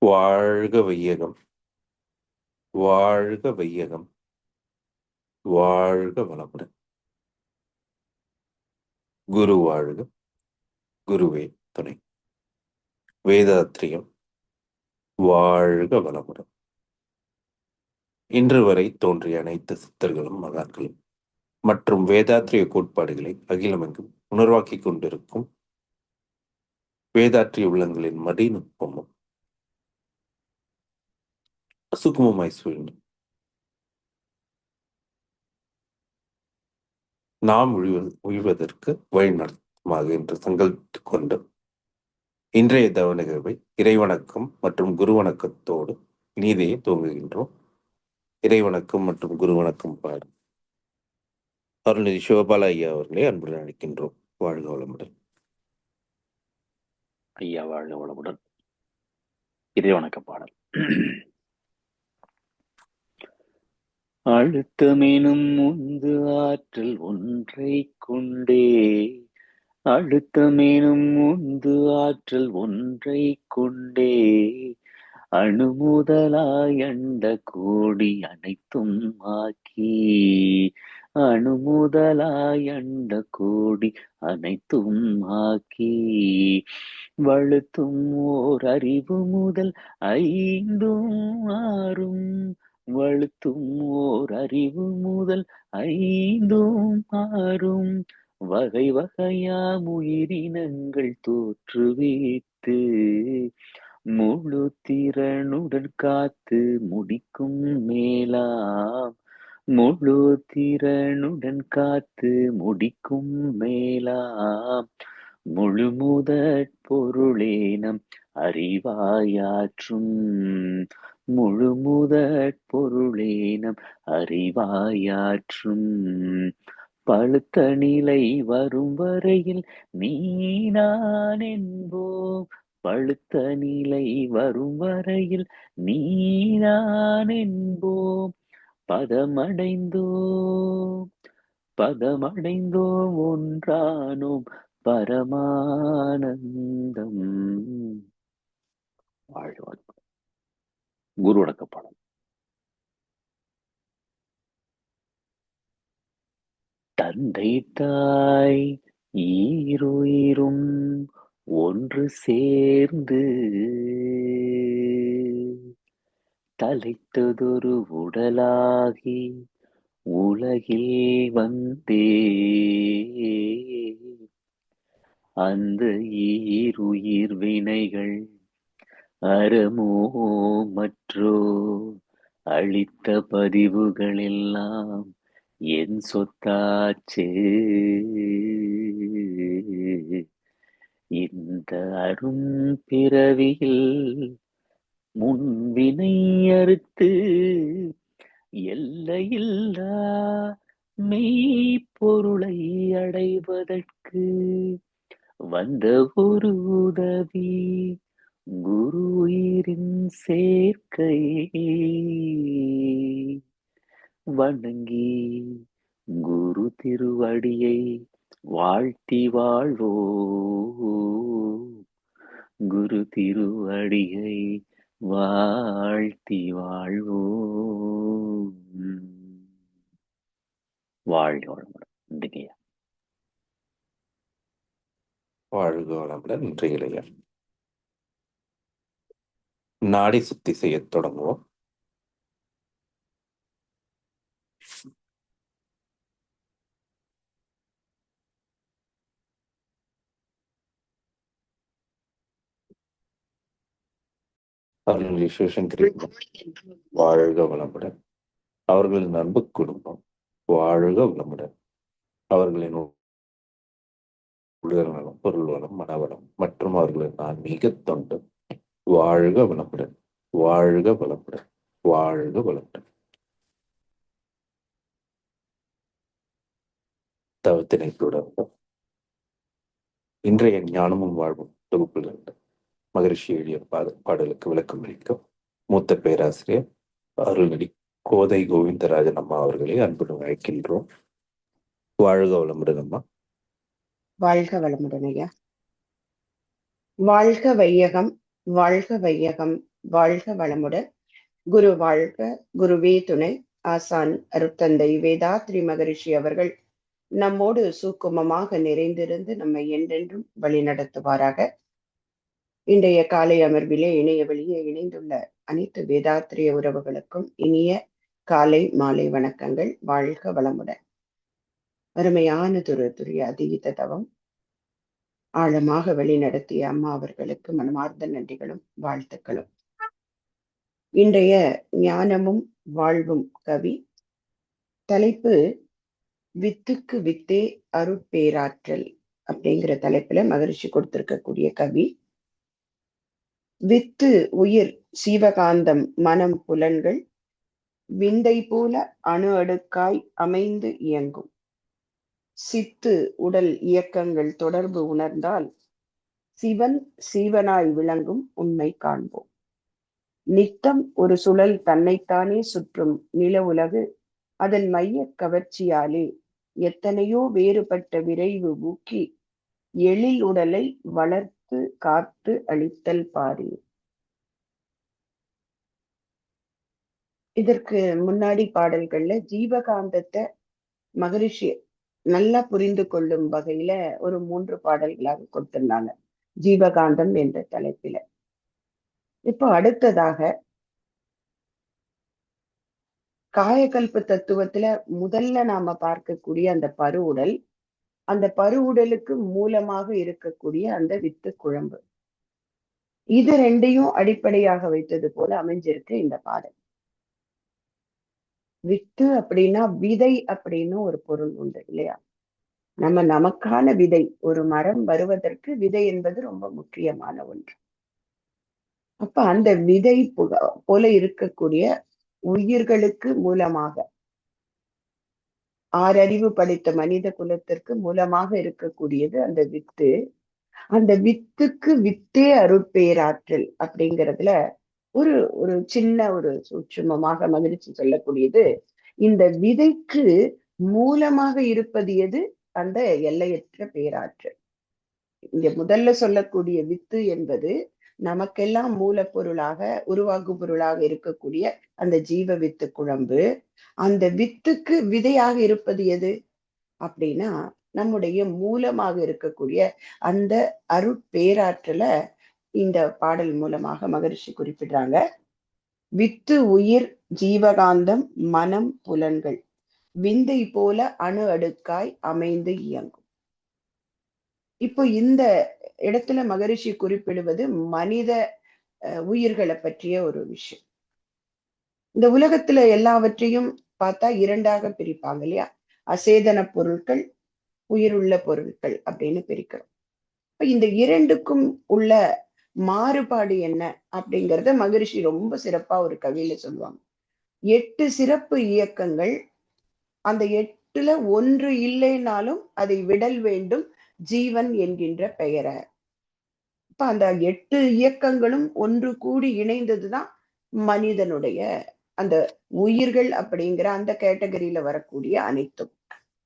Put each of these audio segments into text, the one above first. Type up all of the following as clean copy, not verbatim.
வாழ்க வையகம், வாழ்க வையகம், வாழ்க வளமுடன். குரு வாழ்க, குருவே துணை. வேதாத்திரியம் வாழ்க வளமுடன். இன்று வரை தோன்றிய அனைத்து சித்தர்களும் மகான்களும் மற்றும் வேதாத்திரிய கோட்பாடுகளை அகிலமெங்கும் உணர்வாக்கிக் கொண்டிருக்கும் வேதாற்றிய உள்ளங்களின் மடிநுட்பமும் சுகுமமாய் சூழ்ந்து நாம் உய்வதற்கு வழிநடத்துமாக என்று சங்கல்பித்துக் கொண்டு இன்றைய தவ நிகழ்வை இறைவணக்கம் மற்றும் குருவணக்கத்தோடு இனிதையே துவங்குகின்றோம். இறைவணக்கம் மற்றும் குருவணக்கம் பாடும் அருள்நிதி சிவபால ஐயா அவர்களை அன்புடன் அழைக்கின்றோம். வாழ்க வளமுடன். ஐயா வாழ்க வளமுடன். இறைவணக்க பாடல். அழுத்தமெனும் முந்து ஆற்றல் ஒன்றை கொண்டே, அழுத்தமெனும் முந்து ஆற்றல் ஒன்றை கொண்டே, அணுமுதலாய் அண்ட கோடி அனைத்தும் ஆக்கி, அணுமுதலாய் அண்ட கோடி அனைத்தும் ஆக்கி, வழுத்தும் ஓர் அறிவு முதல் ஐந்தும் ஆறும், வழுத்தும் ஓர் அறிவு முதல் ஐந்தும் ஆறும், வகை வகையாம் உயிரினங்கள் தோற்றுவித்து, முழு திறனுடன் காத்து முடிக்கும் மேலாம், முழு திறனுடன் காத்து முடிக்கும் மேலாம், முழுமுதற் பொருளே நம் அறிவாயாற்றும், முழுமுதற் பொருளே நம் அறிவாயாற்றும், பழுத்த நிலை வரும் வரையில் நீ நான் என்போம், பழுத்த நிலை வரும் வரையில் நீ நான் என்போம், பதமடைந்தோம் பதமடைந்தோம் ஒன்றானோம் பரமானந்தம். குரு வணக்கப்படும். தந்தை தாய் ஈருயிரும் ஒன்று சேர்ந்து தலைத்ததொரு உடலாகி உலகில் வந்தே, அந்த ஈருயிர் வினைகள் அறமோ மற்றோ அளித்த பதிவுகள் எல்லாம் என் சொத்தாச்சே, இந்த அரும் பிறவியில் முன்வினை அறுத்து எல்லையில்லா மெய்ப்பொருளை அடைவதற்கு வந்த ஒரு உதவி குரு உயிரின் சேர்க்கை, வணங்கி குரு திருவடியை வாழ்த்தி வாழ்வோ, குரு திருவடியை வாழ்த்தி வாழ்வோ. வாழ்க வளமுடன். நன்றிங்கய்யா. வாழ்க வளமுடன். இன்றைய நாடி சுத்தி செய்ய தொடங்குவோம். அருள்நிதி சிவசங்கரி வாழ்க வளமுடன். அவர்களின் அன்பு குடும்பம் வாழ்க வளமுடன். அவர்களின் உடல் நலம், பொருள் வளம், மனவளம் மற்றும் அவர்களின் ஆன்மீக தொண்டு வாழ்க வளமுடன், வாழ்க வளமுடன், வாழ்க வளமுடன். தவத்தினை தொடர்ந்து இன்றைய ஞானமும் வாழ்வும் தொகுப்பிலிருந்து மகரிஷி எழுதிய பாடலுக்கு விளக்கம் அளிக்கும் மூத்த பேராசிரியர் அருள்நிதி கோதை கோவிந்தராஜன் அம்மா அவர்களை அன்புடன் அழைக்கின்றோம். வாழ்க வளமுடன் அம்மா. வாழ்க வளமுடன் ஐயா. வாழ்க வையகம், வாழ்க வையகம், வாழ்க வளமுடன். குரு வாழ்க, குருவே துணை. ஆசான் அருட்தந்தை வேதாத்ரி மகரிஷி அவர்கள் நம்மோடு சூக்குமமாக நிறைந்திருந்து நம்மை என்றென்றும் வழிநடத்துவாராக. இன்றைய காலை அமர்விலே இணைய வழியே இணைந்துள்ள அனைத்து வேதாத்திரிய உறவுகளுக்கும் இனிய காலை மாலை வணக்கங்கள். வாழ்க வளமுடன். அருமையானதொரு துரிய அதீத தவம் ஆழமாக வழிநடத்திய அம்மா அவர்களுக்கு மனமார்ந்த நன்றிகளும் வாழ்த்துக்களும். இன்றைய ஞானமும் வாழ்வும் கவி தலைப்பு வித்துக்கு வித்தே அருட்பேராற்றல் அப்படிங்கிற தலைப்புல மகரிஷி கொடுத்திருக்கக்கூடிய கவி. வித்து உயிர் சீவகாந்தம் மனம் புலன்கள் விந்தை போல அணு அடுக்காய் அமைந்து இயங்கும். சித்து உடல் இயக்கங்கள் தொடர்பு உணர்ந்தால் சிவன் சீவனாய் விளங்கும் உண்மை காண்போம். நித்தம் ஒரு சுழல் தன்னைத்தானே சுற்றும் நில உலகு அதன் மைய கவர்ச்சியாலே எத்தனையோ வேறுபட்ட விரைவு ஊக்கி எழில் உடலை வளர்த்து காத்து அளித்தல் பாரி. இதற்கு முன்னாடி பாடல்கள்ல ஜீவகாந்தத்தை மகரிஷி நல்லா புரிந்து கொள்ளும் வகையில ஒரு 3 பாடல்களாக கொடுத்திருந்தாங்க ஜீவகாந்தம் என்ற தலைப்பில. இப்போ அடுத்ததாக காயகல்ப தத்துவத்துல முதல்ல நாம பார்க்கக்கூடிய அந்த பருவுடல், அந்த பருவுடலுக்கு மூலமாக இருக்கக்கூடிய அந்த வித்து குழம்பு, இது ரெண்டையும் அடிப்படையாக வைத்தது போல அமைஞ்சிருக்கு இந்த பாடல். வித்து அப்படின்னா விதை அப்படின்னு ஒரு பொருள் உண்டு இல்லையா? நமக்கான விதை, ஒரு மரம் வருவதற்கு விதை என்பது ரொம்ப முக்கியமான ஒன்று. அப்ப அந்த விதை போல இருக்கக்கூடிய உயிர்களுக்கு மூலமாக, ஆறறிவு படைத்த மனித குலத்திற்கு மூலமாக இருக்கக்கூடியது அந்த வித்து. அந்த வித்துக்கு வித்தே அருட்பேராற்றல் அப்படிங்கிறதுல ஒரு ஒரு சின்ன ஒரு சூட்சுமமாக மகிழ்ச்சி சொல்லக்கூடியது, இந்த விதைக்கு மூலமாக இருப்பது எது? அந்த எல்லையற்ற பேராற்றல். இங்க முதல்ல சொல்லக்கூடிய வித்து என்பது நமக்கெல்லாம் மூலப்பொருளாக உருவாகும் பொருளாக இருக்கக்கூடிய அந்த ஜீவ வித்து குழம்பு. அந்த வித்துக்கு விதையாக இருப்பது எது அப்படின்னா நம்முடைய மூலமாக இருக்கக்கூடிய அந்த அருட்பேராற்றலை இந்த பாடல் மூலமாக மகரிஷி குறிப்பிடுறாங்க. வித்து உயிர் ஜீவகாந்தம் மனம் புலன்கள் விந்தை போல அணு அடுக்காய் அமைந்து இயங்கும். இப்போ இந்த இடத்துல மகரிஷி குறிப்பிடுவது மனித உயிர்களை பற்றிய ஒரு விஷயம். இந்த உலகத்துல எல்லாவற்றையும் பார்த்தா 2ஆக பிரிப்பாங்க இல்லையா? அசேதன பொருட்கள், உயிருள்ள பொருட்கள் அப்படின்னு பிரிக்கிறோம். இப்ப இந்த 2க்கும் உள்ள மாறுபாடு என்ன அப்படிங்கிறத மகரிஷி ரொம்ப சிறப்பா ஒரு கவியில சொல்லுவாங்க. 8 சிறப்பு இயக்கங்கள், அந்த 8ல 1 இல்லைனாலும் அதை விடல் வேண்டும் ஜீவன் என்கின்ற பெயரை. இப்ப அந்த 8 இயக்கங்களும் ஒன்று கூடி இணைந்ததுதான் மனிதனுடைய அந்த உயிர்கள் அப்படிங்கிற அந்த கேட்டகரியில வரக்கூடிய அனைத்தும்.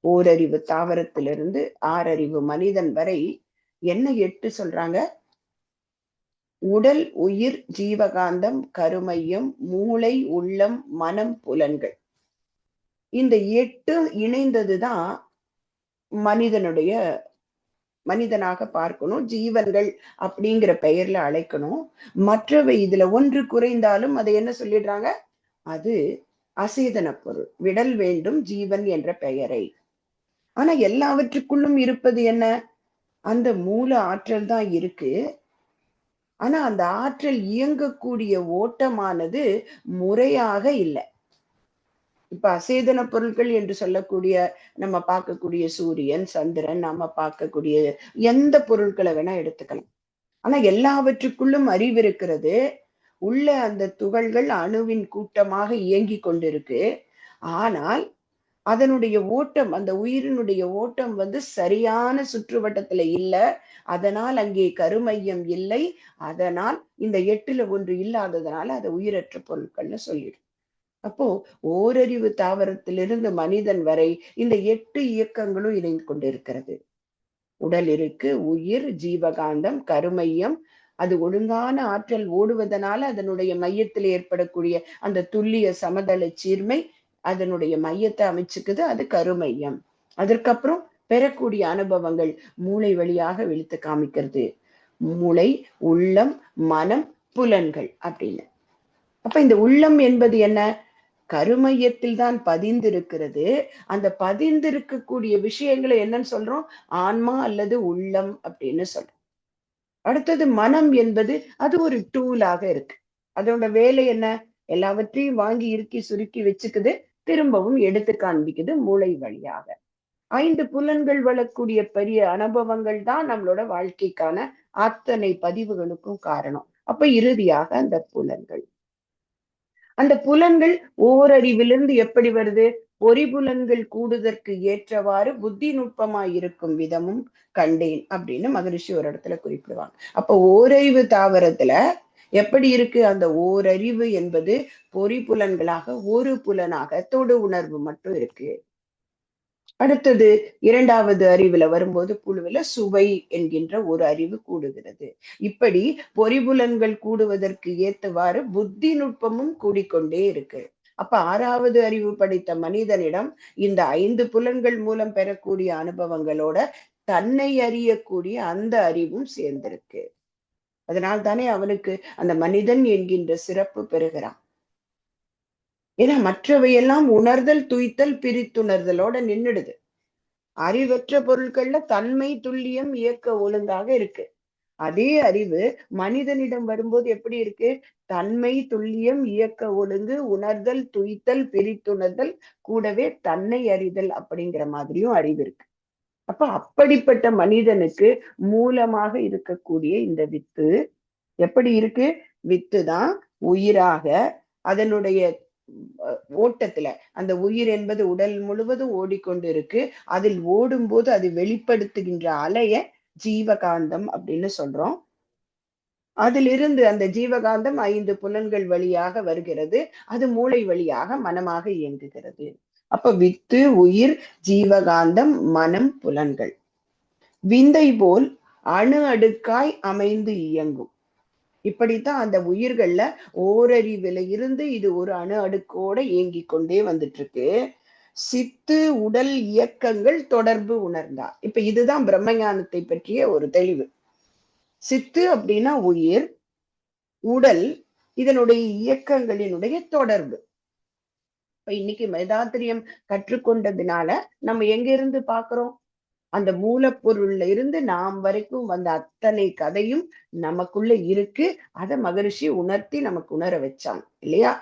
ஓரறிவு தாவரத்திலிருந்து 6 மனிதன் வரை என்ன 8 சொல்றாங்க? உடல், உயிர், ஜீவகாந்தம், கருமையம், மூளை, உள்ளம், மனம், புலன்கள். இந்த 8 இணைந்ததுதான் மனிதனாக பார்க்கணும், ஜீவன்கள் அப்படிங்கிற பெயர்ல அழைக்கணும். மற்றவை இதுல 1 குறைந்தாலும் அதை என்ன சொல்லிடுறாங்க? அது அசேதன பொருள், விடல் வேண்டும் ஜீவன் என்ற பெயரை. ஆனா எல்லாவற்றுக்குள்ளும் இருப்பது என்ன? அந்த மூல ஆற்றல் தான் இருக்கு. ஆனா அந்த ஆற்றல் இயங்கக்கூடிய ஓட்டமானது முறையாக இல்லை. இப்ப அசேதன பொருட்கள் என்று சொல்லக்கூடிய நம்ம பார்க்கக்கூடிய சூரியன், சந்திரன், நம்ம பார்க்கக்கூடிய எந்த பொருட்களை வேணா எடுத்துக்கலாம். ஆனா எல்லாவற்றுக்குள்ளும் அறிவு இருக்கிறது. உள்ள அந்த துகள்கள் அணுவின் கூட்டமாக இயங்கி கொண்டிருக்கு. ஆனால் அதனுடைய ஓட்டம், அந்த உயிரினுடைய ஓட்டம் சரியான சுற்றுவட்டத்துல இல்ல. அதனால் அங்கே கருமையம் இல்லை. அதனால் இந்த 8ல 1 இல்லாததுனால அதை உயிரற்ற பொருட்கள்னு சொல்லிடும். அப்போ ஓரறிவு தாவரத்திலிருந்து மனிதன் வரை இந்த 8 இயக்கங்களும் இணைந்து கொண்டிருக்கிறது. உடல் இருக்கு, உயிர், ஜீவகாந்தம், கருமையம், அது ஒழுங்கான ஆற்றல் ஓடுவதனால அதனுடைய மையத்தில் ஏற்படக்கூடிய அந்த துல்லிய சமதள சீர்மை அதனுடைய மையத்தை அமைச்சுக்குது, அது கருமையம். அதற்கப்புறம் பெறக்கூடிய அனுபவங்கள் மூளை வழியாக விழித்து காமிக்கிறது. மூளை, உள்ளம், மனம், புலன்கள் அப்படின்னு. அப்ப இந்த உள்ளம் என்பது என்ன? கருமையத்தில் தான் பதிந்திருக்கிறது. அந்த பதிந்திருக்கக்கூடிய விஷயங்களை என்னன்னு சொல்றோம்? ஆன்மா அல்லது உள்ளம் அப்படின்னு சொல்றோம். அடுத்தது மனம் என்பது அது ஒரு டூலாக இருக்கு. அதோட வேலை என்ன? எல்லாவற்றையும் வாங்கி இறுக்கி சுருக்கி வச்சுக்குது, திரும்பவும் எடுத்து காண்பிக்குது மூளை வழியாக. 5 புலன்கள் வரக்கூடிய பெரிய அனுபவங்கள் தான் நம்மளோட வாழ்க்கைக்கான அத்தனை பதிவுகளுக்கும் காரணம். அப்ப இறுதியாக அந்த புலன்கள், அந்த புலன்கள் ஓரறிவிலிருந்து எப்படி வருது? பொறிபுலன்கள் கூடுதற்கு ஏற்றவாறு புத்தி நுட்பமாய் இருக்கும் விதமும் கண்டேன் அப்படின்னு மகரிஷி ஒரு இடத்துல குறிப்பிடுவாங்க. அப்ப ஓரறிவு தாவரத்துல எப்படி இருக்கு? அந்த ஓரறிவு என்பது பொறிபுலன்களாக ஒரு புலனாக தொடு உணர்வு மட்டும் இருக்கு. அடுத்தது 2வது அறிவுல வரும்போது புழுவில சுவை என்கின்ற ஒரு அறிவு கூடுகிறது. இப்படி பொறிபுலன்கள் கூடுவதற்கு ஏற்றவாறு புத்தி நுட்பமும் கூடிக்கொண்டே இருக்கு. அப்ப 6வது அறிவு படைத்த மனிதனிடம் இந்த 5 புலன்கள் மூலம் பெறக்கூடிய அனுபவங்களோட தன்னை அறியக்கூடிய அந்த அறிவும் சேர்ந்திருக்கு. அதனால் தானே அவனுக்கு அந்த மனிதன் என்கின்ற சிறப்பு பெறுகிறான். ஏன்னா மற்றவையெல்லாம் உணர்தல், துய்த்தல், பிரித்துணர்தலோட நின்னுடுது. அறிவற்ற பொருட்கள்ல தன்மை, துல்லியம், இயக்க ஒழுங்காக இருக்கு. அதே அறிவு மனிதனிடம் வரும்போது எப்படி இருக்கு? தன்மை, துல்லியம், இயக்க ஒழுங்கு, உணர்தல், துய்த்தல், பிரித்துணர்தல், கூடவே தன்னை அறிதல் அப்படிங்கிற மாதிரியும் அறிவு இருக்கு. அப்ப அப்படிப்பட்ட மனிதனுக்கு மூலமாக இருக்கக்கூடிய இந்த வித்து எப்படி இருக்கு? வித்து தான் உயிராக அதனுடைய ஓட்டத்துல, அந்த உயிர் என்பது உடல் முழுவதும் ஓடிக்கொண்டு இருக்கு. அதில் ஓடும்போது அது வெளிப்படுத்துகின்ற அலைய ஜீவகாந்தம் அப்படின்னு சொல்றோம். அதிலிருந்து அந்த ஜீவகாந்தம் 5 புலன்கள் வழியாக வருகிறது. அது மூளை வழியாக மனமாக இயங்குகிறது. அப்ப வித்து, உயிர், ஜீவகாந்தம், மனம், புலன்கள் விந்தை போல் அணு அடுக்காய் அமைந்து இயங்கும். இப்படித்தான் அந்த உயிர்கள்ல ஓரறிவுல இருந்து இது ஒரு அணு அடுக்கோட இயங்கி கொண்டே வந்துட்டு இருக்கு. சித்து உடல் இயக்கங்கள் தொடர்பு உணர்ந்தா. இப்ப இதுதான் பிரம்மஞானத்தை பற்றிய ஒரு தெளிவு. சித்து அப்படின்னா உயிர், உடல் இதனுடைய இயக்கங்களினுடைய தொடர்பு. இப்ப இன்னைக்கு வேதாத்திரியம் கற்றுக்கொண்டதுனால நம்ம எங்க இருந்து பாக்குறோம்? அந்த மூலப்பொருள்ல இருந்து நாம் வரைக்கும் வந்த அத்தனை கதையும் நமக்குள்ள இருக்கு. அத மகரிஷி உணர்த்தி நமக்கு உணர வச்சாங்க இல்லையா?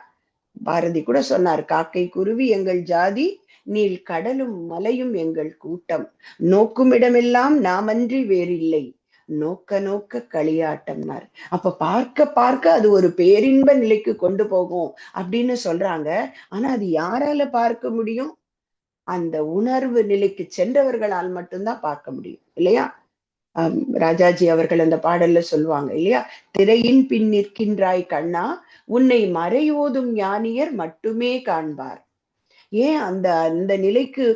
பாரதி கூட சொன்னார், காக்கை குருவி எங்கள் ஜாதி, நீள் கடலும் மலையும் எங்கள் கூட்டம், நோக்குமிடமெல்லாம் நாமன்றி வேறில்லை, நோக்க நோக்க களியாட்டம்னார். அப்ப பார்க்க பார்க்க அது ஒரு பேரின்ப நிலைக்கு கொண்டு போகும் அப்படின்னு சொல்றாங்க. ஆனா அது யாரால பார்க்க முடியும்? அந்த உணர்வு நிலைக்கு சென்றவர்களால் மட்டும்தான் பார்க்க முடியும் இல்லையா? ராஜாஜி அவர்கள் அந்த பாடல்ல சொல்லுவாங்க இல்லையா? திரையின் பின் நிற்கின்றாய் கண்ணா, உன்னை மறையோதும் ஞானியர் மட்டுமே காண்பார். ஏன் அந்த அந்த நிலைக்கு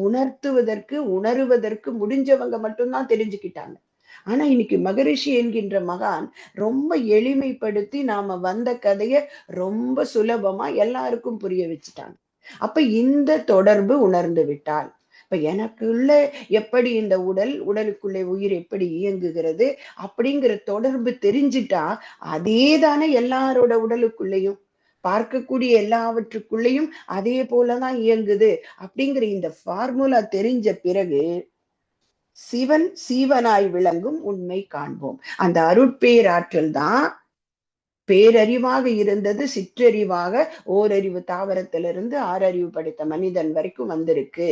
உணர்த்துவதற்கு, உணருவதற்கு முடிஞ்சவங்க மட்டும்தான் தெரிஞ்சுக்கிட்டாங்க. ஆனா இன்னைக்கு மகரிஷி என்கின்ற மகான் ரொம்ப எளிமைப்படுத்தி நாம வந்த கதைய ரொம்ப சுலபமா எல்லாருக்கும் புரிய வச்சுட்டாங்க. அப்ப இந்த தொடர்பு உணர்ந்து விட்டால், இப்ப எனக்குள்ள எப்படி இந்த உடலுக்குள்ளே உயிர் எப்படி இயங்குகிறது அப்படிங்கிற தொடர்பு தெரிஞ்சிட்டா, அதே தானே எல்லாரோட உடலுக்குள்ளேயும் பார்க்கக்கூடிய எல்லாவற்றுக்குள்ளேயும் அதே போலதான் இயங்குது அப்படிங்கிற இந்த ஃபார்முலா தெரிஞ்ச பிறகு சிவன் சீவனாய் விளங்கும் உண்மை காண்போம். அந்த அருட்பேராற்றல் தான் பேரறிவாக இருந்தது சிற்றறிவாக ஓரறிவு தாவரத்திலிருந்து 6 அறிவு படைத்த மனிதன் வரைக்கும் வந்திருக்கு.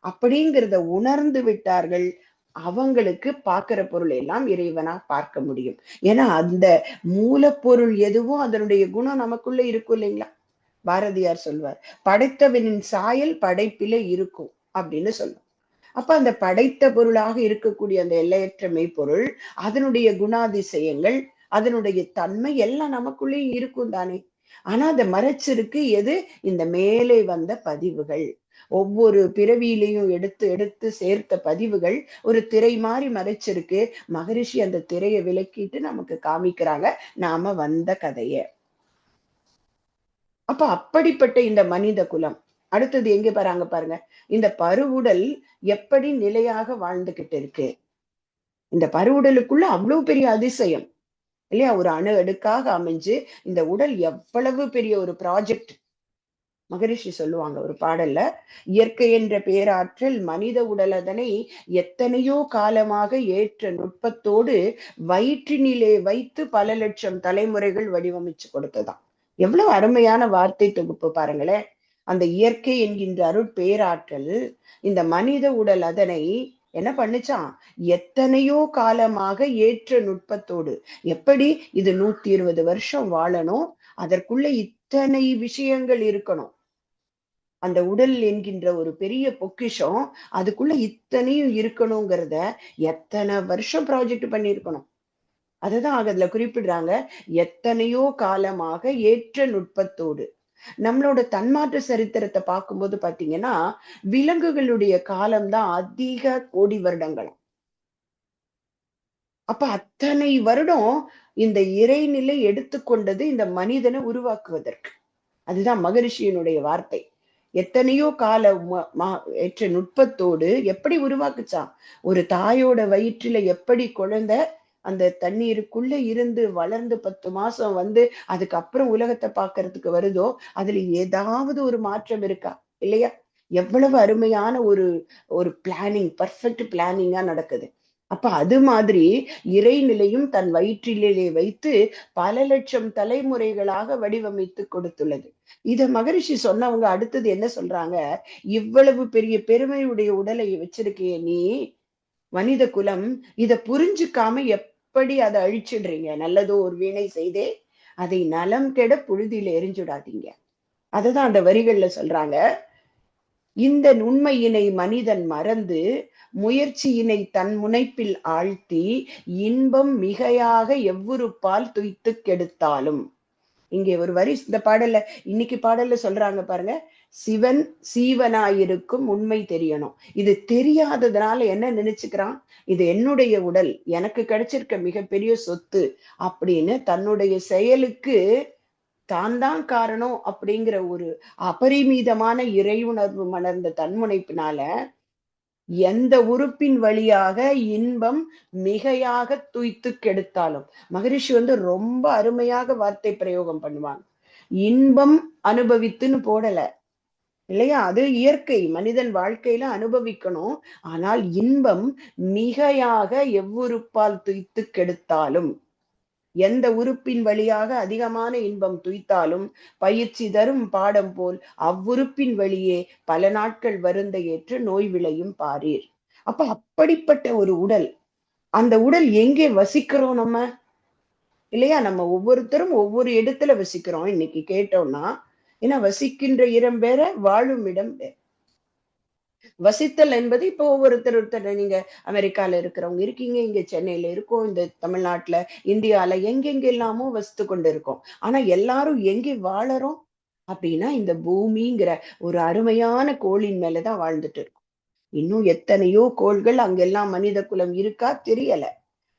அப்படிங்கிறத உணர்ந்து விட்டார்கள். அவங்களுக்கு பார்க்கிற பொருள் எல்லாம் இறைவனா பார்க்க முடியும். ஏன்னா அந்த மூலப்பொருள் எதுவும் அதனுடைய குணம் நமக்குள்ள இருக்கும் இல்லைங்களா? பாரதியார் சொல்வார், படைத்தவனின் சாயல் படைப்பிலே இருக்கும் அப்படின்னு சொல்லுவார். அப்ப அந்த படைத்த பொருளாக இருக்கக்கூடிய அந்த எல்லையற்ற மெய்ப்பொருள், அதனுடைய குணாதிசயங்கள், அதனுடைய தன்மை எல்லாம் நமக்குள்ளே இருக்கும் தானே. ஆனா அதை மறைச்சிருக்கு எது? இந்த மேலே வந்த பதிவுகள். ஒவ்வொரு பிறவியிலையும் எடுத்து எடுத்து சேர்த்த பதிவுகள் ஒரு திரை மாதிரி மறைச்சிருக்கு. மகரிஷி அந்த திரையை விலக்கிட்டு நமக்கு காமிக்கிறாங்க நாம வந்த கதைய. அப்ப அப்படிப்பட்ட இந்த மனித குலம் அடுத்தது எங்க பாருங்க பாருங்க, இந்த பருவுடல் எப்படி நிலையாக வாழ்ந்துகிட்டு இருக்கு. இந்த பருவுடலுக்குள்ள அவ்வளவு பெரிய அதிசயம் இல்லையா? ஒரு அணு அடுக்காக அமைஞ்சு இந்த உடல் எவ்வளவு பெரிய ஒரு ப்ராஜெக்ட். மகரிஷி சொல்லுவாங்க ஒரு பாடல்ல, இயற்கை என்ற பேராற்றல் மனித உடல் அதனை எத்தனையோ காலமாக ஏற்ற நுட்பத்தோடு வயிற்றினிலே வைத்து பல லட்சம் தலைமுறைகள் வடிவமைச்சு கொடுத்ததாம். எவ்வளவு அருமையான வார்த்தை தொகுப்பு பாருங்களேன். அந்த இயற்கை என்கின்ற அருட் பேராற்றல் இந்த மனித உடல் அதனை என்ன பண்ணுச்சான், எத்தனையோ காலமாக ஏற்ற நுட்பத்தோடு. எப்படி இது 120 வருஷம் வாழணும், அதற்குள்ள இத்தனை விஷயங்கள் இருக்கணும். அந்த உடல் என்கின்ற ஒரு பெரிய பொக்கிஷம், அதுக்குள்ள இத்தனையும் இருக்கணுங்கிறத எத்தனை வருஷம் ப்ராஜெக்ட் பண்ணியிருக்கணும். அதுதான் அதுல குறிப்பிடுறாங்க, எத்தனையோ காலமாக ஏற்ற நுட்பத்தோடு. நம்மளோட தன்மாற்ற சரித்திரத்தை பார்க்கும்போது பாத்தீங்கன்னா, விலங்குகளுடைய காலம்தான் அதிக கோடி வருடங்கள். அப்ப அத்தனை வருடம் இந்த இறைநிலை எடுத்துக்கொண்டது இந்த மனிதனை உருவாக்குவதற்கு. அதுதான் மகரிஷியினுடைய வார்த்தை. எத்தனையோ கால ஏற்ற நுட்பத்தோடு எப்படி உருவாக்குச்சான். ஒரு தாயோட வயிற்றுல எப்படி குழந்தை அந்த தண்ணீருக்குள்ள இருந்து வளர்ந்து 10 மாசம் வந்து அதுக்கப்புறம் உலகத்தை பார்க்கறதுக்கு வருதோ, அதுல ஏதாவது ஒரு மாற்றம் இருக்கா இல்லையா? எவ்வளவு அருமையான ஒரு ஒரு பிளானிங், பர்ஃபெக்ட் பிளானிங்கா நடக்குது. அப்ப அது மாதிரி இறைநிலையும் தன் வயிற்றிலே வைத்து பல லட்சம் தலைமுறைகளாக வடிவமைத்து கொடுத்துள்ளது. இத மகரிஷி சொன்னவங்க அடுத்தது என்ன சொல்றாங்க, இவ்வளவு பெரிய பெருமையுடைய உடலை வச்சிருக்கிய நீ மனித குலம், இத புரிஞ்சுக்காம எப்படி அதை அழிச்சிடுறீங்க? நல்லதோ ஒரு வீணை செய்தே அதை நலம் கெட புழுதியில எரிஞ்சுடாதீங்க. அதுதான் அந்த வரிகள்ல சொல்றாங்க. இந்த உண்மையினை மனிதன் மறந்து முயற்சியினை தன் முனைப்பில் ஆழ்த்தி இன்பம் மிகையாக எவ்வுறுப்பால் துய்த்து கெடுத்தாலும். இங்கே ஒரு வரி இந்த பாடல்ல இன்னைக்கு பாடல்ல சொல்றாங்க பாருங்க, சிவன் சீவனாயிருக்கும் உண்மை தெரியணும். இது தெரியாததுனால என்ன நினைச்சுக்கிறான், இது என்னுடைய உடல், எனக்கு கிடைச்சிருக்க மிகப்பெரிய சொத்து அப்படின்னு தன்னுடைய செயலுக்கு தான் தான் காரணம் அப்படிங்கிற ஒரு அபரிமிதமான இறையுணர்வு மலர்ந்த தன்முனைப்பினால எந்த உறுப்பின் வழியாக இன்பம் மிகையாக துய்த்து கெடுத்தாலும். மகரிஷி ரொம்ப அருமையாக வார்த்தை பிரயோகம் பண்ணுவாங்க. இன்பம் அனுபவித்துன்னு போடல இல்லையா? அது இயற்கை, மனிதன் வாழ்க்கையில அனுபவிக்கணும். ஆனால் இன்பம் மிகையாக எவ்வுறுப்பால் துய்த்து கெடுத்தாலும், எந்த உறுப்பின் வழியாக அதிகமான இன்பம் துய்த்தாலும் பயிற்சி தரும் பாடம் போல் அவ்வுறுப்பின் வழியே பல நாட்கள் வருந்த ஏற்று நோய் விளையும் பாரீர். அப்ப அப்படிப்பட்ட ஒரு உடல், அந்த உடல் எங்கே வசிக்கிறோம் நம்ம இல்லையா? நம்ம ஒவ்வொருத்தரும் ஒவ்வொரு இடத்துல வசிக்கிறோம் இன்னைக்கு கேட்டோம்னா. ஏன்னா வசிக்கின்ற இடம் வேற, வாழும் இடம் வேற. வசித்தல் என்பது இப்போ ஒருத்தர் நீங்க அமெரிக்கால இருக்கிறவங்க இருக்கீங்க, இங்க சென்னையில இருக்கோம், இந்த தமிழ்நாட்டுல, இந்தியால எங்கெங்க எல்லாமோ வசித்து கொண்டு இருக்கோம். ஆனா எல்லாரும் எங்கே வாழறோம் அப்படின்னா இந்த பூமிங்கிற ஒரு அருமையான கோளின் மேலதான் வாழ்ந்துட்டு இருக்கோம். இன்னும் எத்தனையோ கோள்கள் அங்கெல்லாம் மனித குலம் இருக்கா தெரியல,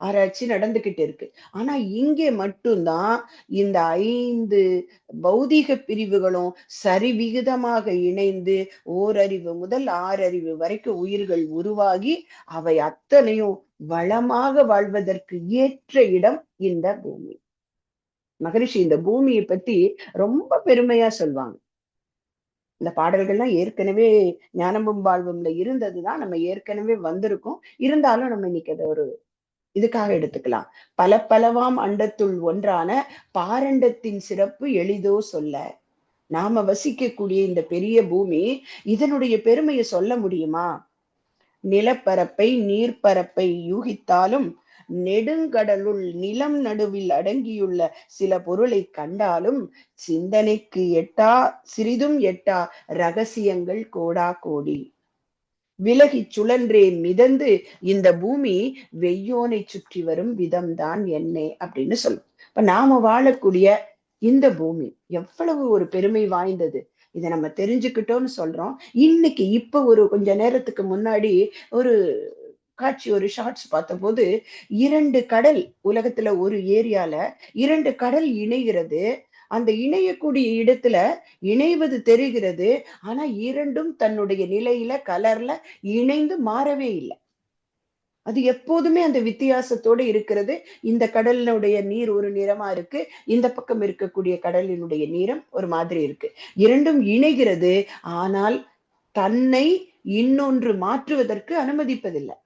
ஆராய்ச்சி நடந்துகிட்டு இருக்கு. ஆனா இங்கே மட்டும்தான் இந்த 5 பௌதீக பிரிவுகளும் சரிவிகிதமாக இணைந்து ஓரறிவு முதல் 6 அறிவு வரைக்கும் உயிர்கள் உருவாகி அவை அத்தனையும் வளமாக வாழ்வதற்கு ஏற்ற இடம் இந்த பூமி. மகரிஷி இந்த பூமியை பத்தி ரொம்ப பெருமையா சொல்வாங்க. இந்த பாடல்கள்லாம் ஏற்கனவே ஞானமும் வாழ்வும்ல இருந்ததுதான், நம்ம ஏற்கனவே வந்திருக்கோம். இருந்தாலும் நம்ம இன்னைக்கு அதை ஒரு இதுக்காக எடுத்துக்கலாம். பல பலவாம் அண்டத்துள் ஒன்றான பாரண்டத்தின் சிறப்பு எளிதோ சொல்ல. நாம வசிக்கக்கூடிய இந்த பெரிய பூமி, இதனுடைய பெருமையை சொல்ல முடியுமா? நிலப்பரப்பை நீர்ப்பரப்பை யூகித்தாலும் நெடுங்கடலுள் நிலம் நடுவில் அடங்கியுள்ள சில பொருளை கண்டாலும் சிந்தனைக்கு எட்டா, சிறிதும் எட்டா ரகசியங்கள் கோடா கோடி. விலகி சுழன்றே மிதந்து இந்த பூமி வெய்யோனை சுற்றி வரும் விதம்தான் என்னே அப்படின்னு சொல்லும். இப்ப நாம வாழக்கூடிய இந்த பூமி எவ்வளவு ஒரு பெருமை வாய்ந்தது. இதை நம்ம தெரிஞ்சுக்கிட்டோம்னு சொல்றோம். இன்னைக்கு இப்ப ஒரு கொஞ்ச நேரத்துக்கு முன்னாடி ஒரு காட்சி, ஒரு ஷார்ட்ஸ் பார்த்தபோது 2 கடல், உலகத்துல ஒரு ஏரியால 2 கடல் இணைகிறது. அந்த இணையக்கூடிய இடத்துல இணைவது தெரிகிறது. ஆனா இரண்டும் தன்னுடைய நிலையில, கலர்ல இணைந்து மாறவே இல்லை. அது எப்போதுமே அந்த வித்தியாசத்தோடு இருக்கிறது. இந்த கடலினுடைய நீர் ஒரு நிறமா இருக்கு, இந்த பக்கம் இருக்கக்கூடிய கடலினுடைய நீரம் ஒரு மாதிரி இருக்கு. இரண்டும் இணைகிறது. ஆனால் தன்னை இன்னொன்று மாற்றுவதற்கு அனுமதிப்பதில்லை.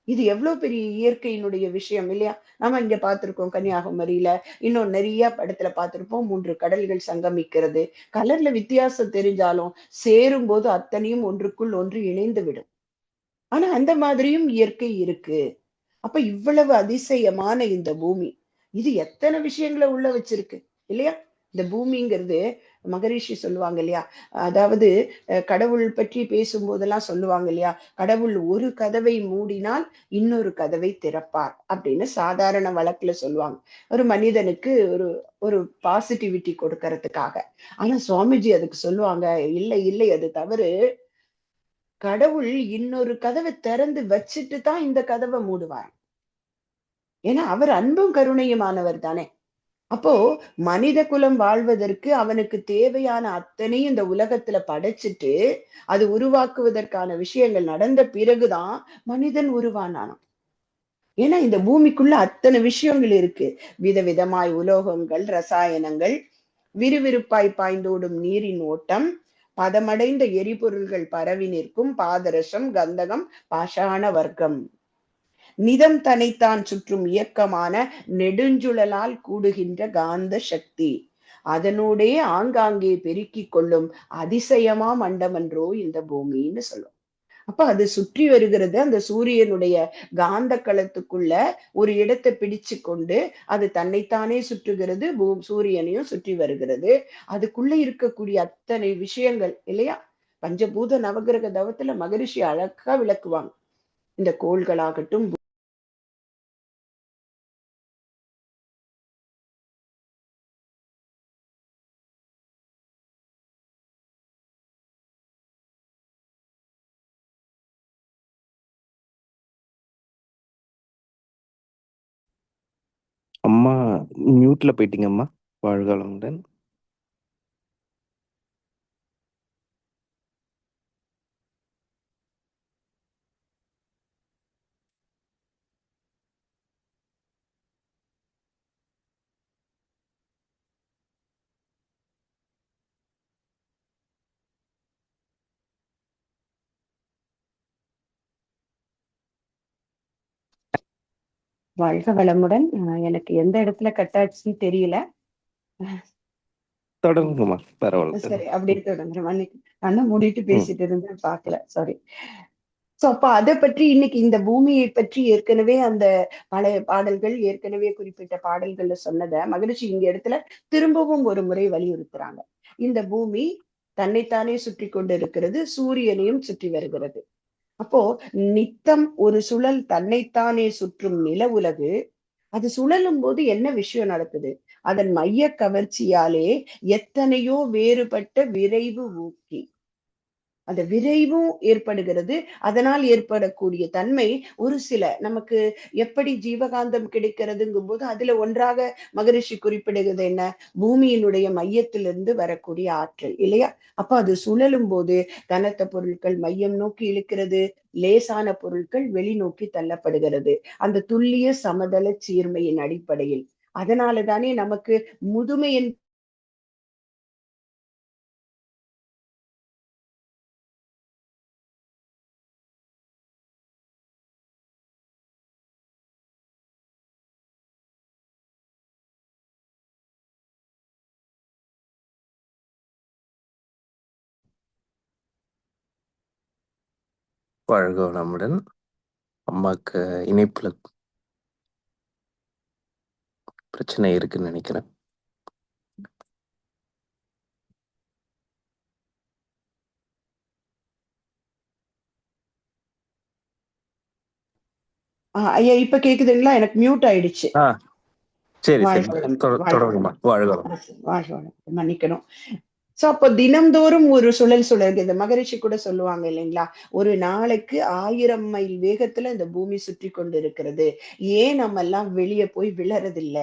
இது எவ்வளவு பெரிய இயற்கையினுடைய விஷயம் இல்லையா? நாம இங்க பார்த்திருக்கோம் கன்னியாகுமரியில, இன்னும் நிறைய படத்துல பார்த்திருப்போம். 3 கடல்கள் சங்கமிக்கிறது. கலர்ல வித்தியாசம் தெரிஞ்சாலும் சேரும் போது அத்தனையும் ஒன்றுக்குள் ஒன்று இணைந்து விடும். ஆனா அந்த மாதிரியும் இயற்கை இருக்கு. அப்ப இவ்வளவு அதிசயமான இந்த பூமி, இது எத்தனை விஷயங்களை உள்ள வச்சிருக்கு இல்லையா? இந்த பூமிங்கிறது மகரிஷி சொல்லுவாங்க இல்லையா? அதாவது கடவுள் பற்றி பேசும்போதெல்லாம் சொல்லுவாங்க இல்லையா? கடவுள் ஒரு கதவை மூடினால் இன்னொரு கதவை திறப்பார் அப்படின்னு சாதாரண வழக்குல சொல்லுவாங்க. ஒரு மனிதனுக்கு ஒரு ஒரு பாசிட்டிவிட்டி கொடுக்கறதுக்காக. ஆனா சுவாமிஜி அதுக்கு சொல்லுவாங்க, இல்லை இல்லை, அது தவறு. கடவுள் இன்னொரு கதவை திறந்து வச்சுட்டு தான் இந்த கதவை மூடுவார். ஏன்னா அவர் அன்பும் கருணையுமானவர் தானே. அப்போ மனித குலம் வாழ்வதற்கு அவனுக்கு தேவையான அத்தனையும் இந்த உலகத்துல படைச்சிட்டு அது உருவாக்குவதற்கான விஷயங்கள் நடந்த பிறகுதான் மனிதன் உருவானானாம். ஏன்னா இந்த பூமிக்குள்ள அத்தனை விஷயங்கள் இருக்கு. விதவிதமாய் உலோகங்கள், ரசாயனங்கள், விறுவிறுப்பாய் பாய்ந்தோடும் நீரின் ஓட்டம், பதமடைந்த எரிபொருள்கள் பரவி நிற்கும் பாதரசம், கந்தகம், பாஷாண வர்க்கம், நிதம் தனைத்தான் சுற்றும் இயக்கமான நெடுஞ்சுழலால் கூடுகின்ற காந்த சக்தி, அதனோடே ஆங்காங்கே பெருக்கிக் கொள்ளும் அதிசயமா மண்டமன்றோ இந்த பூமின்னு சொல்லும். அப்ப அது சுற்றி வருகிறது. அந்த சூரியனுடைய காந்த களத்துக்குள்ள ஒரு இடத்தை பிடிச்சு கொண்டு அது தன்னைத்தானே சுற்றுகிறது. சூரியனையும் சுற்றி வருகிறது. அதுக்குள்ள இருக்கக்கூடிய அத்தனை விஷயங்கள் இல்லையா? பஞ்சபூத நவகிரக தவத்துல மகரிஷி அழகா விளக்குவாங்க. இந்த கோள்களாகட்டும், அம்மா மியூட்ல போயிட்டீங்கம்மா. வாழ்காலமுடன். வாழ்க வளமுடன். எனக்கு எந்த இடத்துல கட்டாச்சுன்னு தெரியல. தொடங்குங்கம்மா, பரவாயில்ல. சரி, அப்படியே தொடங்குறேன். அன்னைக்கு கண்ணை மூடிட்டு பேசிட்டு இருந்தேன், பார்க்கல, சாரி. சோ அப்ப அதை பற்றி இன்னைக்கு இந்த பூமியை பற்றி ஏற்கனவே அந்த பழைய பாடல்கள், ஏற்கனவே குறிப்பிட்ட பாடல்கள்ல சொன்னதை மகிழ்ச்சி இங்க இடத்துல திரும்பவும் ஒரு முறை வலியுறுத்துறாங்க. இந்த பூமி தன்னைத்தானே சுற்றி கொண்டு இருக்கிறது, சூரியனையும் சுற்றி வருகிறது. அப்போ நித்தம் ஒரு சுழல் தன்னைத்தானே சுற்றும் நில உலகு, அது சுழலும் போது என்ன விஷயம் நடக்குது? அதன் மைய கவர்ச்சியாலே எத்தனையோ வேறுபட்ட விரைவு ஊக்கி அந்த விரைவும் ஏற்படுகிறது. அதனால் ஏற்படக்கூடிய தன்மை ஒரு சில நமக்கு எப்படி ஜீவகாந்தம் கிடைக்கிறதுங்கும் போது அதுல ஒன்றாக மகரிஷி குறிப்பிடுகிறது என்ன? பூமியினுடைய மையத்திலிருந்து வரக்கூடிய ஆற்றல் இல்லையா? அப்ப அது சுழலும் போது கனத்த பொருட்கள் மையம் நோக்கி இழுக்கிறது, லேசான பொருட்கள் வெளிநோக்கி தள்ளப்படுகிறது. அந்த துல்லிய சமதள சீர்மையின் அடிப்படையில். அதனாலதானே நமக்கு முதுமையின் வாழ்க வளமுடன். அம்மாக்கு இணைப்புல பிரச்சனை இருக்குன்னு நினைக்கிறேன். ஐயா இப்ப கேக்குதுங்களா? எனக்கு மியூட் ஆயிடுச்சு. சரி சரி, வாழ்க வளம், வாழ்க தொடங்குமா. வளம். வாழ்க வளம். வாழ்க வளம். மன்னிக்கணும். சோ அப்போ தினம்தோறும் ஒரு சுழல் சுழல் இந்த மகரிஷி கூட சொல்லுவாங்க இல்லைங்களா, ஒரு நாளைக்கு 1000 மைல் வேகத்துல இந்த பூமி சுற்றி கொண்டு இருக்கிறது. ஏன் நம்ம எல்லாம் வெளியே போய் விழறதில்ல?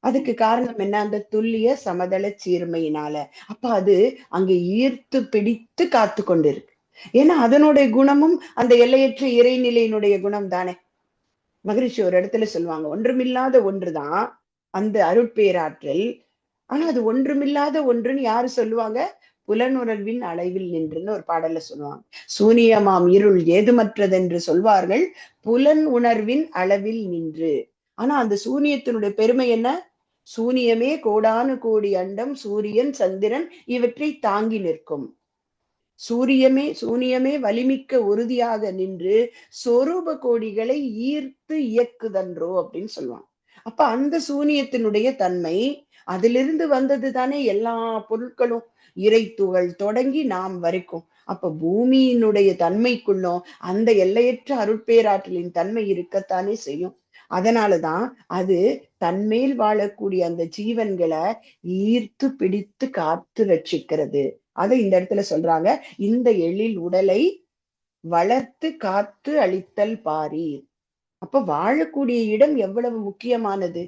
அதுக்கு காரணம் என்ன? அந்த துல்லிய சமதள சீர்மையினால. அப்ப அது அங்கே ஈர்த்து பிடித்து காத்து கொண்டிருக்கு. ஏன்னா அதனுடைய குணமும் அந்த எல்லையற்ற இறைநிலையினுடைய குணம் தானே. மகரிஷி ஒரு இடத்துல சொல்லுவாங்க, ஒன்றுமில்லாத ஒன்றுதான் அந்த அருட்பேராற்றல். ஆனா அது ஒன்றுமில்லாத ஒன்றுன்னு யாரு சொல்லுவாங்க? புலனுணர்வின் அளவில் நின்றுன்னு ஒரு பாடல்ல சொல்லுவாங்க. சூனியமாம் இருள் ஏதுமற்றதென்று சொல்வார்கள் புலன் உணர்வின் அளவில் நின்று. ஆனா அந்த சூனியத்தினுடைய பெருமை என்ன? சூனியமே கோடானு கோடி அண்டம் சூரியன் சந்திரன் இவற்றை தாங்கி நிற்கும். சூனியமே வலிமிக்க உறுதியாக நின்று சொரூப கோடிகளை ஈர்த்து இயக்குதன்றோ அப்படின்னு சொல்லுவாங்க. அப்ப அந்த சூனியத்தினுடைய தன்மை, அதிலிருந்து வந்தது தானே எல்லா பொருட்களும், இறைத்துகள் தொடங்கி நாம் வரைக்கும். அப்ப பூமியினுடைய தன்மைக்குள்ளும் அந்த எல்லையற்ற அருட்பேராற்றலின் தன்மை இருக்கத்தானே செய்யும். அதனாலதான் அது தன்மேல் வாழக்கூடிய அந்த ஜீவன்களை ஈர்த்து பிடித்து காத்து ரட்சிக்கிறது. அதை இந்த இடத்துல சொல்றாங்க, இந்த எழில் உடலை வளர்த்து காத்து அளித்தல் பாரீர். அப்ப வாழக்கூடிய இடம் எவ்வளவு முக்கியமானது.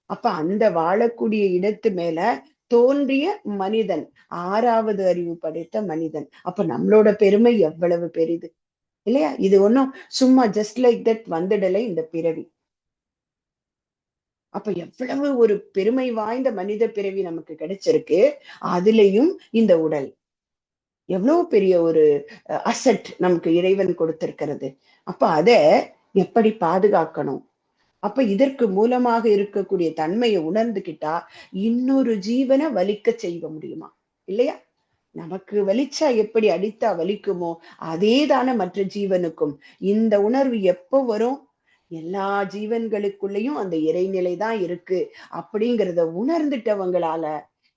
அப்ப அந்த வாழக்கூடிய இடத்து மேல தோன்றிய மனிதன், 6வது அறிவு படைத்த மனிதன். அப்ப நம்மளோட பெருமை எவ்வளவு பெரிது இல்லையா? இது ஒண்ணும் சும்மா ஜஸ்ட் லைக் தட் வந்துடலை இந்த பிறவி. அப்ப எவ்வளவு ஒரு பெருமை வாய்ந்த மனித பிறவி நமக்கு கிடைச்சிருக்கு. அதுலயும் இந்த உடல் எவ்வளவு பெரிய ஒரு அசெட் நமக்கு இறைவன் கொடுத்திருக்கிறது. அப்ப அத எப்படி பாதுகாக்கணும்? அப்ப இதற்கு மூலமாக இருக்கக்கூடிய தன்மையை உணர்ந்துகிட்டா இன்னொரு ஜீவனை வலிக்க செய்ய முடியுமா? இல்லையா? நமக்கு வலிச்சா எப்படி அடித்தா வலிக்குமோ அதே தானே மற்ற ஜீவனுக்கும். இந்த உணர்வு எப்போ வரும்? எல்லா ஜீவன்களுக்குள்ளேயும் அந்த இறைநிலை தான் இருக்கு அப்படிங்கிறத உணர்ந்துட்டவங்களால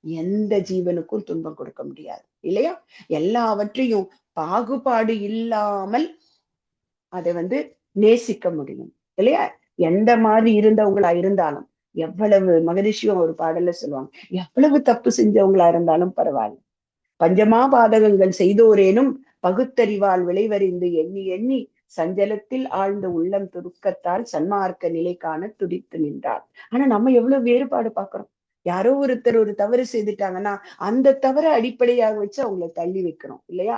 எந்த ஜீவனுக்கும் துன்பம் கொடுக்க முடியாது இல்லையா? எல்லாவற்றையும் பாகுபாடு இல்லாமல் அதை நேசிக்க முடியும் இல்லையா? எந்த மாதிரி இருந்தவங்களா இருந்தாலும், எவ்வளவு மகரிஷியும் ஒரு பாடல்ல சொல்லுவாங்க, எவ்வளவு தப்பு செஞ்சவங்களா இருந்தாலும் பரவாயில்ல, பஞ்சமா பாதகங்கள் செய்தோரேனும் பகுத்தறிவால் விளைவறிந்து எண்ணி எண்ணி சஞ்சலத்தில் ஆழ்ந்த உள்ளம் துருக்கத்தால் சன்மார்க்க நிலை காண துடித்து நின்றார். ஆனா நம்ம எவ்வளவு வேறுபாடு பார்க்கிறோம். யாரோ ஒருத்தர் ஒரு தவறு செய்துட்டாங்கன்னா அந்த தவறை அடிப்படையாக வச்சு அவங்களை தள்ளி வைக்கிறோம் இல்லையா?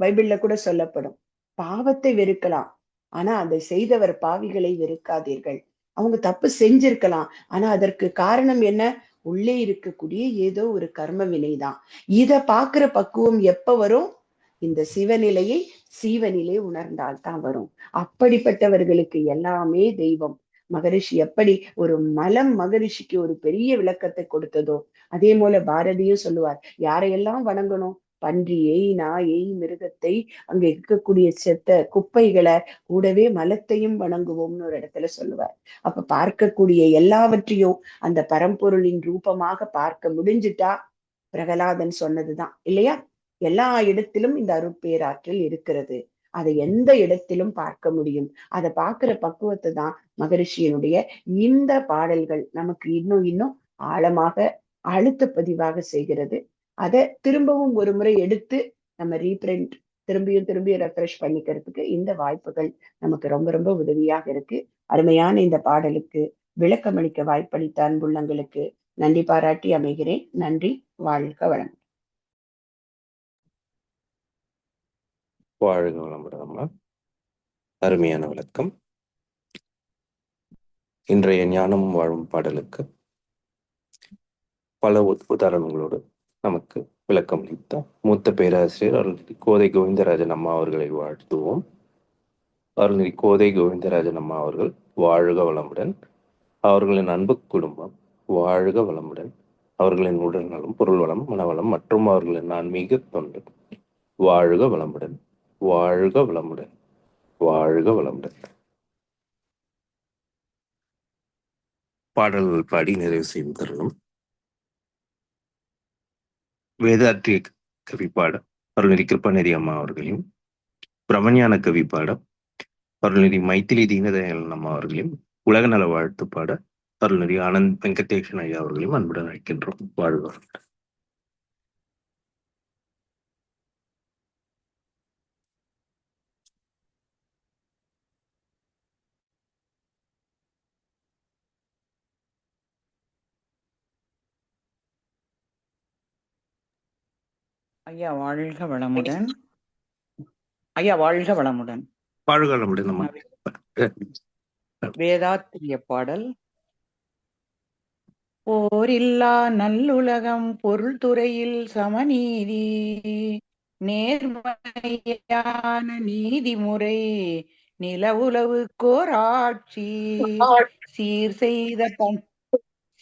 பைபிள்ல கூட சொல்லப்படும், பாவத்தை வெறுக்கலாம், ஆனா அதை செய்தவர் பாவிகளை வெறுக்காதீர்கள். அவங்க தப்பு செஞ்சிருக்கலாம், ஆனா அதற்கு காரணம் என்ன? உள்ளே இருக்கக்கூடிய ஏதோ ஒரு கர்ம வினைதான். இத பாக்குற பக்குவம் எப்ப வரும்? இந்த சிவநிலையை சீவநிலை உணர்ந்தால் தான் வரும். அப்படிப்பட்டவர்களுக்கு எல்லாமே தெய்வம். மகரிஷி எப்படி ஒரு மகரிஷிக்கு ஒரு பெரிய விளக்கத்தை கொடுத்ததோ, அதே போல பாரதியும் சொல்லுவார், யாரையெல்லாம் வணங்கணும்? பன்றியை, நாயை, மிருகத்தை, அங்க இருக்கக்கூடிய செத்த குப்பைகளை, கூடவே மலத்தையும் வணங்குவோம்னு ஒரு இடத்துல சொல்லுவார். அப்ப பார்க்கக்கூடிய எல்லாவற்றையும் அந்த பரம்பொருளின் ரூபமாக பார்க்க முடிஞ்சிட்டா, பிரகலாதன் சொன்னதுதான் இல்லையா? எல்லா இடத்திலும் இந்த அருட்பேராற்றல் இருக்கிறது. அதை எந்த இடத்திலும் பார்க்க முடியும். அதை பார்க்கிற பக்குவத்தை தான் மகரிஷியினுடைய இந்த பாடல்கள் நமக்கு இன்னும் இன்னும் ஆழமாக அழுத்த பதிவாக செய்கிறது. அதை திரும்பவும் ஒரு முறை எடுத்து நம்ம ரீபிரிண்ட் திரும்பியும் ரெஃப்ரெஷ் பண்ணிக்கிறதுக்கு இந்த வாய்ப்புகள் நமக்கு ரொம்ப ரொம்ப உதவியாக இருக்கு. அருமையான இந்த பாடலுக்கு விளக்கமளிக்க வாய்ப்பளித்த அன்புள்ளங்களுக்கு நன்றி பாராட்டி அமைகிறேன். நன்றி. வாழ்க வளம். வாழ்க வளமுடன். அருமையான விளக்கம். இன்றைய ஞானம் வாழும் பாடலுக்கு பல உதாரணங்களோடு நமக்கு விளக்கம் அளித்த மூத்த பேராசிரியர் அருள்நிதி கோதை கோவிந்தராஜன் அம்மா அவர்களை வாழ்த்துவோம். அருள்நிதி கோதை கோவிந்தராஜன் அம்மா அவர்கள் வாழ்க வளமுடன். அவர்களின் அன்பு குடும்பம் வாழ்க வளமுடன். அவர்களின் உடல் நலம், பொருள் வளம், மனவளம் மற்றும் அவர்களின் ஆன்மீக தொண்டு வாழ்க வளமுடன். வாழ்க வளமுடன். வாழ்க வளமுடன். பாடல்கள் பாடி நிறைவு செய்யும் தருணம். வேதாற்றிய கவிப்பாடம் அருள்நிதி கிருபாநிதி அம்மா அவர்களையும், பிரமஞான கவிப்பாடம் அருள்நிதி மைத்திலி தீனதயாளன் அம்மா அவர்களையும், உலக நல வாழ்த்து பாட அருள்நிதி ஆனந்த் வெங்கடேஷன் ஐயா அவர்களையும் அன்புடன் அழைக்கின்றோம். வாழ்க. ஐயா வாழ்க வளமுடன். ஐயா வாழ்க வளமுடன். வாழ்க முடியும். வேதாத்திரிய பாடல். போரில்லா நல்லுலகம் பொருள் துறையில் சமநீதி நேர்மையான நீதிமுறை நிலவுலவுக்கோர் ஆட்சி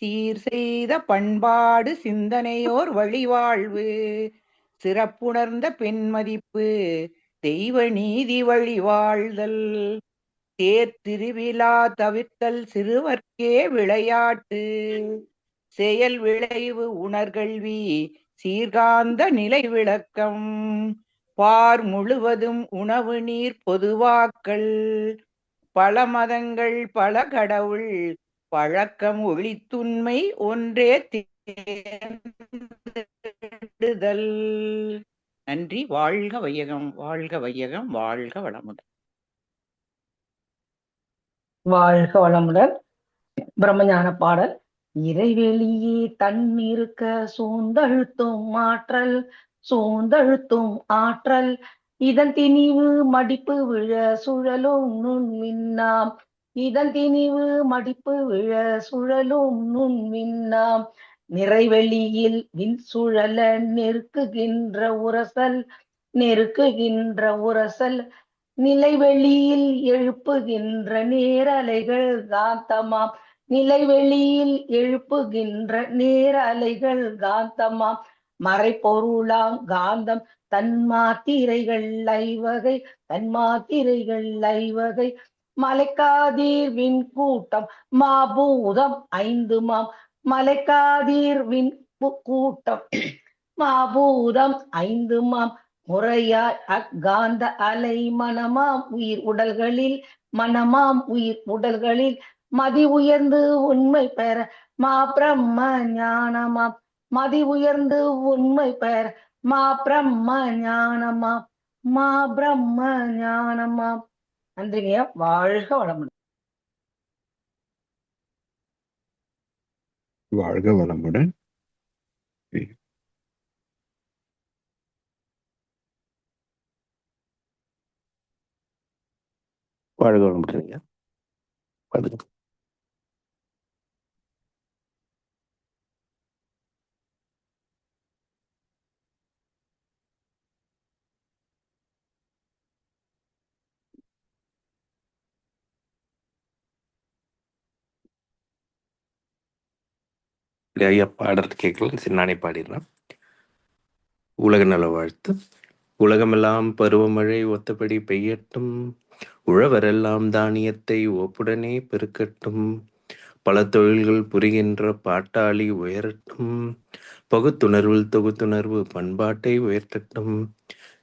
சீர் செய்த பண்பாடு சிந்தனையோர் வழிவாழ்வு சிறப்புணர்ந்த பெண்மதிப்பு தெய்வ நீதி வழிவாழ்தல் தேர்திருவிழா தவிர்த்தல் சிறுவர்க்கே விளையாட்டு செயல் விளைவு உணர்கல்வி சீர்காந்த நிலை விளக்கம் பார் முழுவதும் உணவு நீர் பொதுவாக்கல் பல மதங்கள் பல கடவுள் பழக்கம் ஒளித்துண்மை ஒன்றே தேடுதல். நன்றி. வாழ்க வையகம், வாழ்க வையகம், வாழ்க வளமுடன். வாழ்க வளமுடன். பிரம்மஞான பாடல். இறைவெளியே தன்னிருக்க சூழ்ந்தழுத்தும் ஆற்றல் இதன் திணிவு மடிப்பு விழ சுழலும் நுண்மின்னாம் நிறைவெளியில் விண் சுழல நெருக்குகின்ற உரசல் நிலைவெளியில் எழுப்புகின்ற நேரலைகள் காந்தமாம் மறைப்பொருளாம் காந்தம் தன்மாத்திரைகள் ஐவகை மலைக்காதீர் விண் கூட்டம் மாபூதம் ஐந்துமாம் முறையாய் அக்காந்த அலை மனமாம் உயிர் உடல்களில் மதி உயர்ந்து உண்மை பெற மா பிரம்ம ஞானமாம் நன்றிங்கய்யா. வாழ்க வளமுடன். வாழ்க வளமுடன். வாழ்க வளமுடன் ஐயா. பாடுங்க. ஐயா பாடுறது கேட்கல, சரி நானே பாடிடுறேன். உலக நல வாழ்த்து. உலகமெல்லாம் பருவமழை ஒத்தபடி பெய்யட்டும், உழவரெல்லாம் தானியத்தை ஒப்புடனே பெருக்கட்டும், பல தொழில்கள் புரிகின்ற பாட்டாளி உயரட்டும், பகுத்துணர்வில் தொகுத்துணர்வு பண்பாட்டை உயர்த்தட்டும்,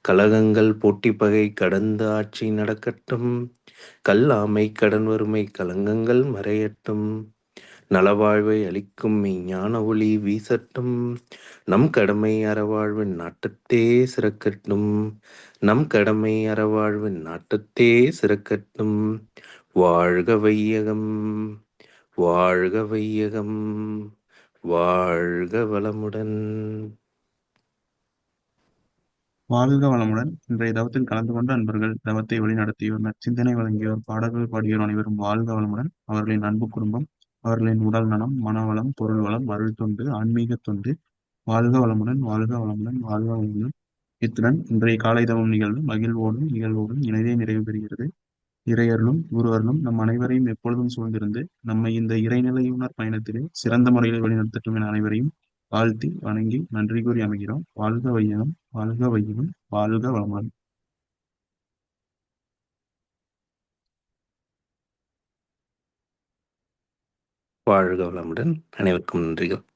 கலகங்கள் போட்டி பகை கடந்த ஆட்சி நடக்கட்டும், கல்லாமை கடன் வறுமை கலங்கங்கள் மறையட்டும், நலவாழ்வை அளிக்கும் மெய்ஞான ஒளி வீசட்டும், நம் கடமை அறவாழ்வின் நாட்டத்தே சிறக்கட்டும், வாழ்க வையகம், வாழ்க வையகம், வாழ்க வளமுடன். வாழ்க வளமுடன். இன்றைய தவத்தில் கலந்து கொண்ட அன்பர்கள், தவத்தை வழிநடத்தியோர், நற்சிந்தனை வழங்கியோர், பாடல்கள் பாடியோர் அனைவரும் வாழ்க வளமுடன். அவர்களின் அன்பு குடும்பம், அவர்களின் உடல் நலம், மனவளம், பொருள் வளம், அருள் தொண்டு, ஆன்மீக தொண்டு, வாழ்க வளமுடன், வாழ்க வளமுடன், வாழ்க வளமுடன். இத்துடன் இன்றைய காலை தவம் நிகழ்வோடும் இணைந்தே நிறைவு பெறுகிறது. இறையர்களும் குரு அருளும் நம் அனைவரையும் எப்பொழுதும் சூழ்ந்திருந்து நம்மை இந்த இறைநிலையுணர் பயணத்திலே சிறந்த முறையில் வழிநடத்தட்டும் என அனைவரையும் வாழ்த்தி வணங்கி நன்றி கூறி அமைகிறோம். வாழ்க வையகம், வாழ்க வையகம், வாழ்க வளமுடன். வாழ்க வளமுடன். அனைவருக்கும் நன்றிகள்.